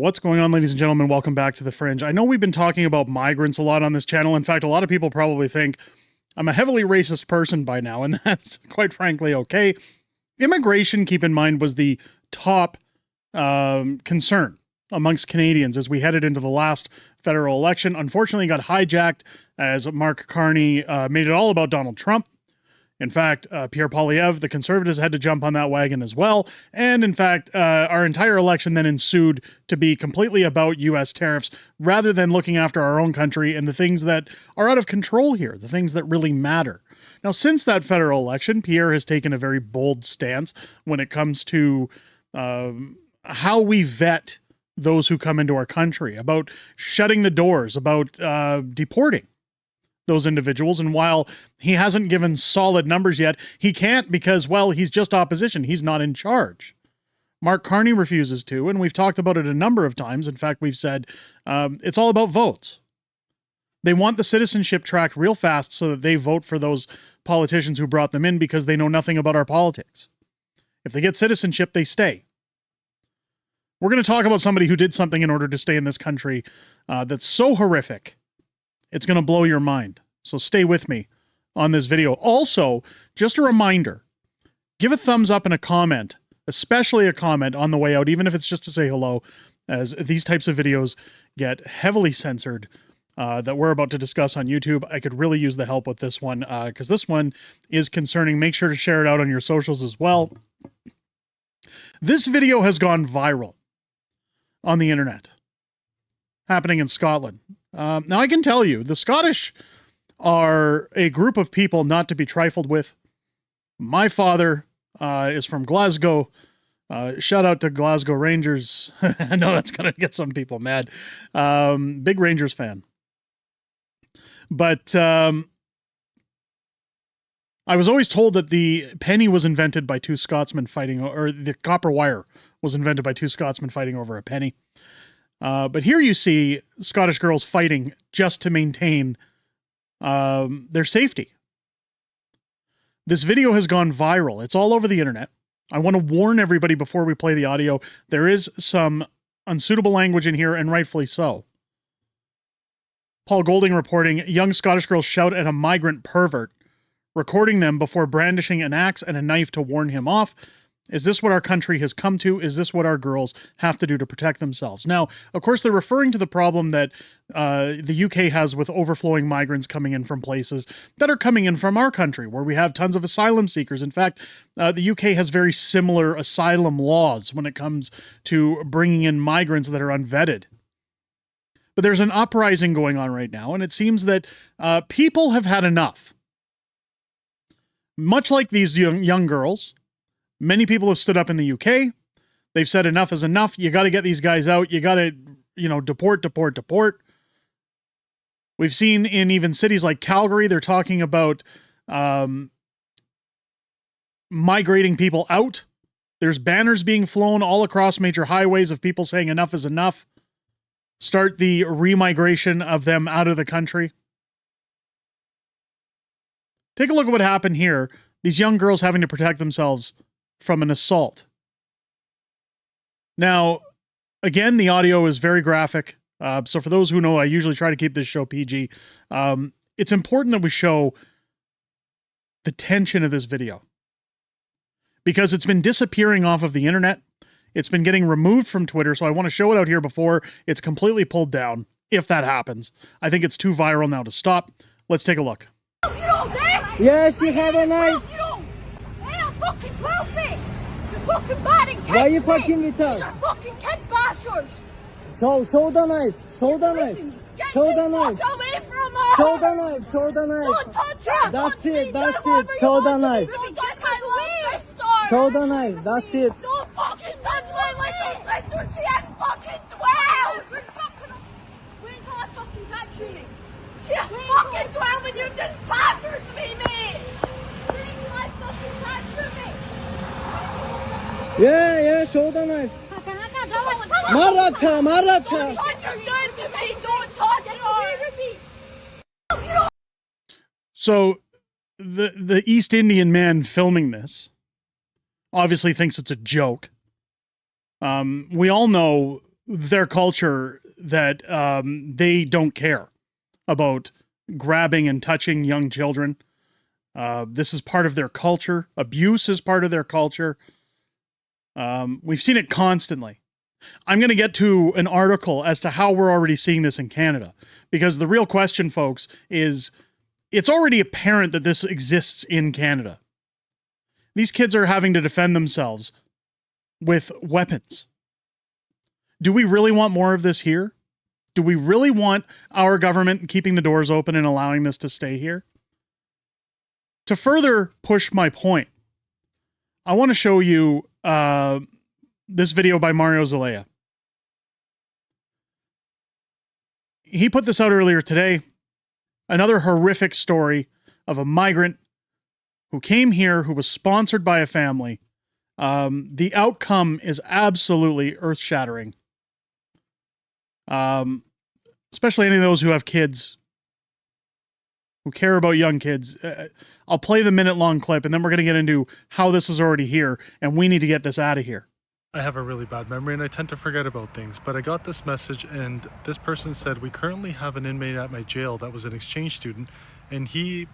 What's going on, ladies and gentlemen? Welcome back to The Fringe. I know we've been talking about migrants a lot on this channel. In fact, a lot of people probably think I'm a heavily racist person by now, and that's quite frankly okay. Immigration, keep in mind, was the top concern amongst Canadians as we headed into the last federal election. Unfortunately, it got hijacked as Mark Carney made it all about Donald Trump. In fact, Pierre, the Conservatives had to jump on that wagon as well. And in fact, our entire election then ensued to be completely about U.S. tariffs rather than looking after our own country and the things that are out of control here, the things that really matter. Now, since that federal election, Pierre has taken a very bold stance when it comes to how we vet those who come into our country, about shutting the doors, about deporting those individuals. And while he hasn't given solid numbers yet, he can't because, well, he's just opposition. He's not in charge. Mark Carney refuses to, and we've talked about it a number of times. In fact, we've said it's all about votes. They want the citizenship tracked real fast so that they vote for those politicians who brought them in because they know nothing about our politics. If they get citizenship, they stay. We're going to talk about somebody who did something in order to stay in this country that's so horrific. It's going to blow your mind. So stay with me on this video. Also, just a reminder, give a thumbs up and a comment, especially a comment on the way out, even if it's just to say hello, as these types of videos get heavily censored that we're about to discuss on YouTube. I could really use the help with this one because this one is concerning. Make sure to share it out on your socials as well. This video has gone viral on the internet, happening in Scotland. Now, I can tell you, the Scottish are a group of people not to be trifled with. My father is from Glasgow. Shout out to Glasgow Rangers. I know that's going to get some people mad. Big Rangers fan. But I was always told that the penny was invented by two Scotsmen fighting, or the copper wire was invented by two Scotsmen fighting over a penny. But here you see Scottish girls fighting just to maintain their safety. This video has gone viral. It's all over the internet. I want to warn everybody before we play the audio. There is some unsuitable language in here, and rightfully so. Paul Golding reporting, young Scottish girls shout at a migrant pervert, recording them before brandishing an axe and a knife to warn him off. Is this what our country has come to? Is this what our girls have to do to protect themselves? Now, of course, they're referring to the problem that the UK has with overflowing migrants coming in from places that are coming in from our country, where we have tons of asylum seekers. In fact, the UK has very similar asylum laws when it comes to bringing in migrants that are unvetted. But there's an uprising going on right now, and it seems that people have had enough. Much like these young girls, many people have stood up in the UK. They've said enough is enough. You got to get these guys out. You got to, deport. We've seen in even cities like Calgary, they're talking about migrating people out. There's banners being flown all across major highways of people saying enough is enough. Start the remigration of them out of the country. Take a look at what happened here. These young girls having to protect themselves from an assault. Now, again, the audio is very graphic. So for those who know, I usually try to keep this show PG. It's important that we show the tension of this video because it's been disappearing off of the internet. It's been getting removed from Twitter. So I want to show it out here before it's completely pulled down, if that happens. I think it's too viral now to stop. Let's take a look. You don't dare! Yes, you have a knife. You don't! Hey, I'm fucking wealthy! You're fucking bad and Why are you fucking with us? These are fucking kid bashers! Show the knife. Show the knife. Get Show the the knife. fuck away from us! Show the knife. Show the Don't knife. touch her! That's Touch it, me. that's Do whatever it. you Show want the to me. knife. Ruby, get my sister! Show the knife. That's it. Don't fucking touch my little sister! She ain't fucking 12! Wait till I fucking catch you! She is fucking 12 and you just battered me, mate! Wait till I fucking catch you, mate! Yeah, show the knife. Maracha. Don't touch her, you're to me! Don't touch her! So the East Indian man filming this obviously thinks it's a joke. We all know their culture that they don't care about grabbing and touching young children. This is part of their culture. Abuse is part of their culture. We've seen it constantly. I'm going to get to an article as to how we're already seeing this in Canada, because the real question, folks, is it's already apparent that this exists in Canada. These kids are having to defend themselves with weapons. Do we really want more of this here? Do we really want our government keeping the doors open and allowing this to stay here? To further push my point, I want to show you this video by Mario Zelaya. He put this out earlier today. Another horrific story of a migrant who came here, who was sponsored by a family. The outcome is absolutely earth-shattering. Especially any of those who have kids, who care about young kids. I'll play the minute-long clip, and then we're going to get into how this is already here, and we need to get this out of here. I have a really bad memory and I tend to forget about things, but I got this message and this person said, we currently have an inmate at my jail that was an exchange student and he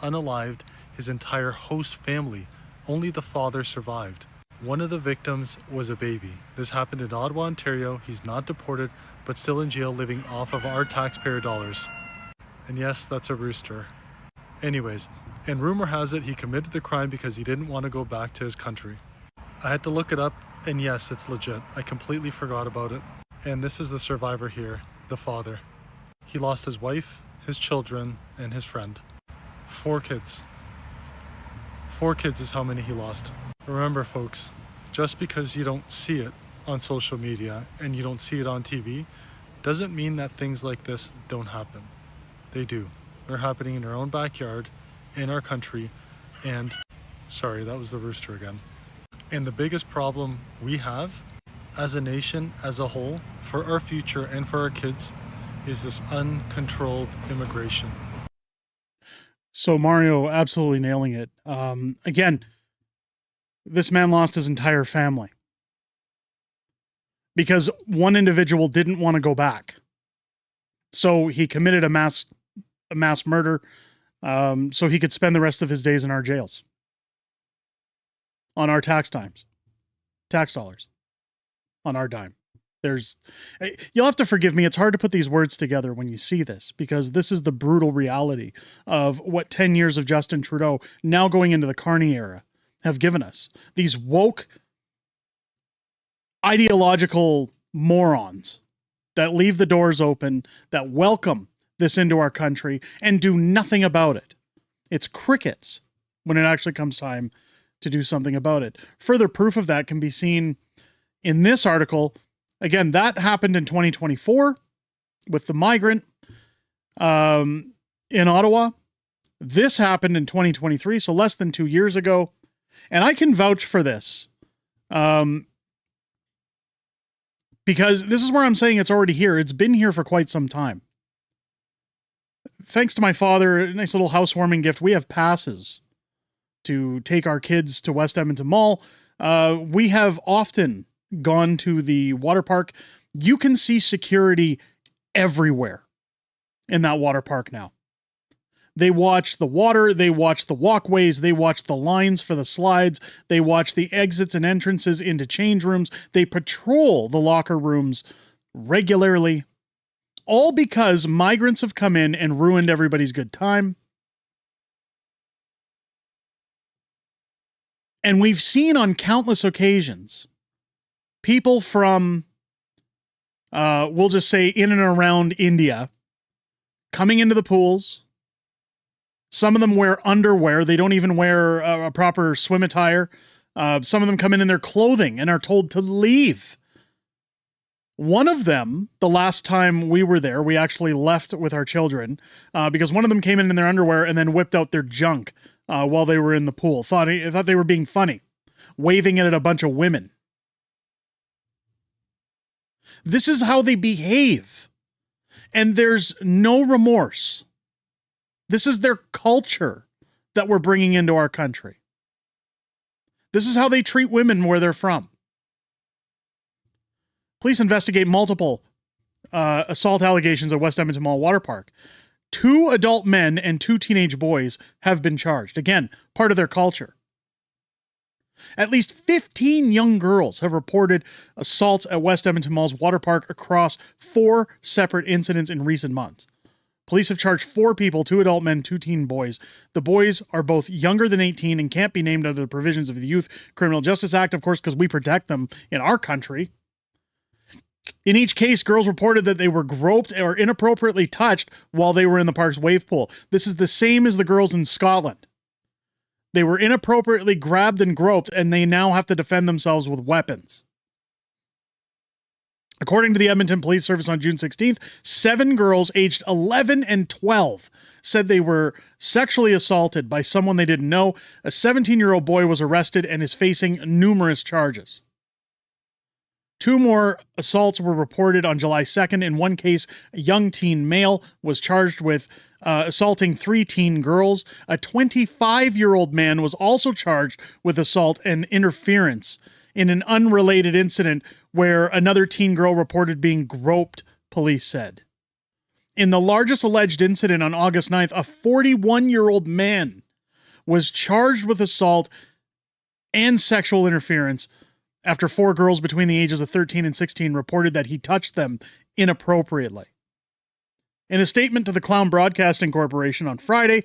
unalived his entire host family. Only the father survived. One of the victims was a baby. This happened in Ottawa, Ontario. He's not deported, but still in jail living off of our taxpayer dollars. And yes, that's a rooster. Anyways, and rumor has it he committed the crime because he didn't want to go back to his country. I had to look it up. And yes, it's legit. I completely forgot about it. And this is the survivor here, the father. He lost his wife, his children, and his friend. 4 kids. 4 kids is how many he lost. Remember, folks, just because you don't see it on social media and you don't see it on TV, doesn't mean that things like this don't happen. They do. They're happening in our own backyard, in our country, and... Sorry, that was the rooster again. And the biggest problem we have as a nation, as a whole, for our future and for our kids, is this uncontrolled immigration. So Mario absolutely nailing it. Again, this man lost his entire family because one individual didn't want to go back. So he committed a mass murder so he could spend the rest of his days in our jails. On our tax dollars, on our dime. You'll have to forgive me. It's hard to put these words together when you see this, because this is the brutal reality of what 10 years of Justin Trudeau, now going into the Carney era, have given us. These woke, ideological morons that leave the doors open, that welcome this into our country and do nothing about it. It's crickets when it actually comes time to do something about it. Further proof of that can be seen in this article. Again, that happened in 2024 with the migrant in Ottawa. This happened in 2023, so less than 2 years ago. And I can vouch for this because this is where I'm saying it's already here. It's been here for quite some time. Thanks to my father, a nice little housewarming gift, we have passes to take our kids to West Edmonton Mall. We have often gone to the water park. You can see security everywhere in that water park now. They watch the water, they watch the walkways, they watch the lines for the slides, they watch the exits and entrances into change rooms, they patrol the locker rooms regularly, all because migrants have come in and ruined everybody's good time. And we've seen on countless occasions, people from, we'll just say in and around India, coming into the pools. Some of them wear underwear. They don't even wear a proper swim attire. Some of them come in their clothing and are told to leave. One of them, the last time we were there, we actually left with our children because one of them came in their underwear and then whipped out their junk while they were in the pool. Thought they were being funny, waving it at a bunch of women. This is how they behave. And there's no remorse. This is their culture that we're bringing into our country. This is how they treat women where they're from. Police investigate multiple assault allegations at West Edmonton Mall Water Park. 2 adult men and 2 teenage boys have been charged. Again, part of their culture. At least 15 young girls have reported assaults at West Edmonton Mall's water park across 4 separate incidents in recent months. Police have charged 4 people, 2 adult men, 2 teen boys. The boys are both younger than 18 and can't be named under the provisions of the Youth Criminal Justice Act, of course, because we protect them in our country. In each case, girls reported that they were groped or inappropriately touched while they were in the park's wave pool. This is the same as the girls in Scotland. They were inappropriately grabbed and groped, and they now have to defend themselves with weapons. According to the Edmonton Police Service on June 16th, 7 girls aged 11 and 12 said they were sexually assaulted by someone they didn't know. A 17-year-old boy was arrested and is facing numerous charges. 2 more assaults were reported on July 2nd. In one case, a young teen male was charged with assaulting 3 teen girls. A 25-year-old man was also charged with assault and interference in an unrelated incident where another teen girl reported being groped, police said. In the largest alleged incident on August 9th, a 41-year-old man was charged with assault and sexual interference after 4 girls between the ages of 13 and 16 reported that he touched them inappropriately. In a statement to the Clown Broadcasting Corporation on Friday,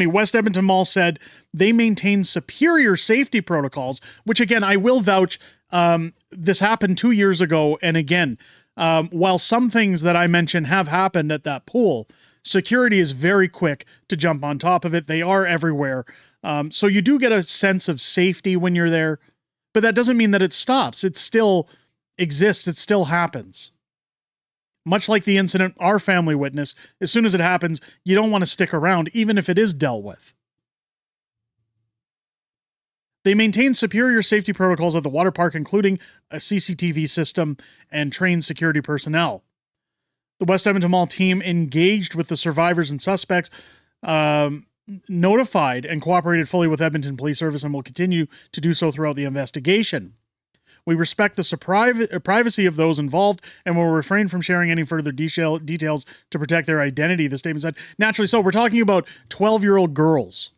West Edmonton Mall said they maintain superior safety protocols, which again, I will vouch, this happened 2 years ago. And again, while some things that I mentioned have happened at that pool, security is very quick to jump on top of it. They are everywhere. So you do get a sense of safety when you're there, but that doesn't mean that it stops. It still exists. It still happens. Much like the incident our family witnessed, as soon as it happens, you don't want to stick around, even if it is dealt with. They maintain superior safety protocols at the water park, including a CCTV system and trained security personnel. The West Edmonton Mall team engaged with the survivors and suspects, notified and cooperated fully with Edmonton Police Service and will continue to do so throughout the investigation. We respect the privacy of those involved and will refrain from sharing any further details to protect their identity, the statement said. Naturally so, we're talking about 12-year-old girls.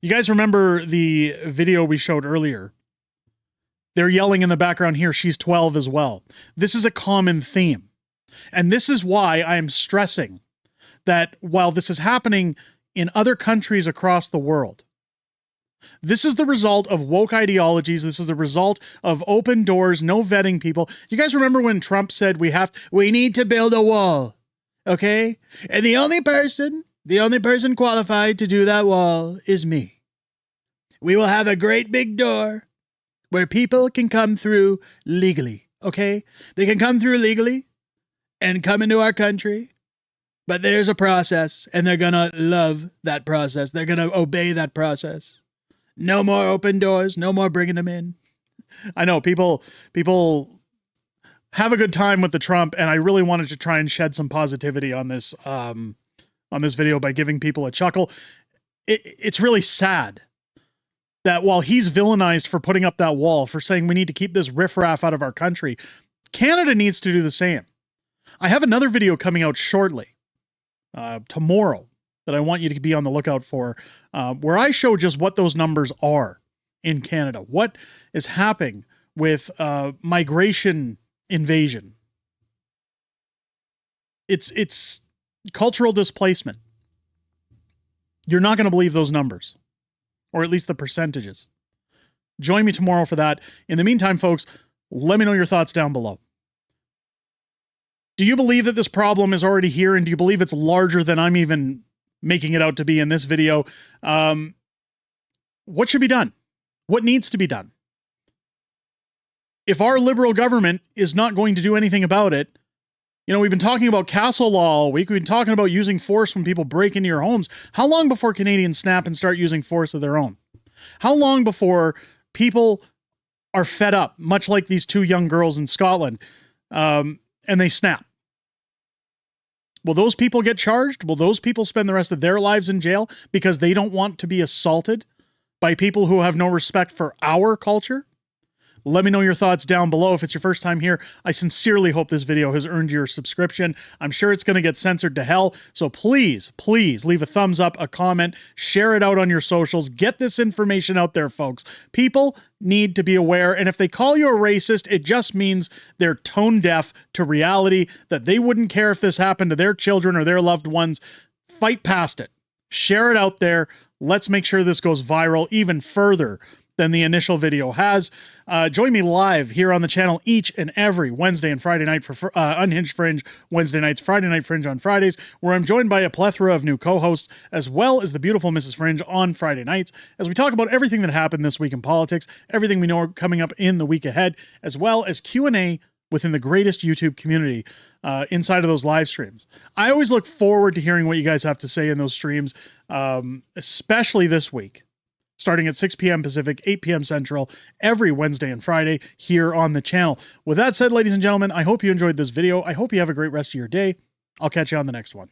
You guys remember the video we showed earlier? They're yelling in the background here, she's 12 as well. This is a common theme. And this is why I am stressing that while this is happening in other countries across the world, this is the result of woke ideologies. This is the result of open doors, no vetting people. You guys remember when Trump said we need to build a wall, okay? And the only person qualified to do that wall is me. We will have a great big door where people can come through legally, okay? They can come through legally and come into our country, but there's a process, and they're gonna love that process. They're gonna obey that process. No more open doors, no more bringing them in. I know people have a good time with the Trump, and I really wanted to try and shed some positivity on this video by giving people a chuckle. It's really sad that while he's villainized for putting up that wall, for saying we need to keep this riffraff out of our country, Canada needs to do the same. I have another video coming out shortly, tomorrow, that I want you to be on the lookout for, where I show just what those numbers are in Canada. What is happening with migration invasion? It's cultural displacement. You're not going to believe those numbers, or at least the percentages. Join me tomorrow for that. In the meantime, folks, let me know your thoughts down below. Do you believe that this problem is already here, and do you believe it's larger than I'm even making it out to be in this video? What should be done? What needs to be done? If our liberal government is not going to do anything about it, you know, we've been talking about castle law all week. We've been talking about using force when people break into your homes. How long before Canadians snap and start using force of their own? How long before people are fed up, much like these 2 young girls in Scotland, and they snap? Will those people get charged? Will those people spend the rest of their lives in jail because they don't want to be assaulted by people who have no respect for our culture? Let me know your thoughts down below. If it's your first time here, I sincerely hope this video has earned your subscription. I'm sure it's going to get censored to hell, so please, please leave a thumbs up, a comment, share it out on your socials. Get this information out there, folks. People need to be aware, and if they call you a racist, it just means they're tone deaf to reality, that they wouldn't care if this happened to their children or their loved ones. Fight past it. Share it out there. Let's make sure this goes viral even further than the initial video has. Join me live here on the channel each and every Wednesday and Friday night for Unhinged Fringe Wednesday nights, Friday Night Fringe on Fridays, where I'm joined by a plethora of new co-hosts, as well as the beautiful Mrs. Fringe on Friday nights, as we talk about everything that happened this week in politics, everything we know coming up in the week ahead, as well as Q&A within the greatest YouTube community inside of those live streams. I always look forward to hearing what you guys have to say in those streams, especially this week, starting at 6 p.m. Pacific, 8 p.m. Central, every Wednesday and Friday here on the channel. With that said, ladies and gentlemen, I hope you enjoyed this video. I hope you have a great rest of your day. I'll catch you on the next one.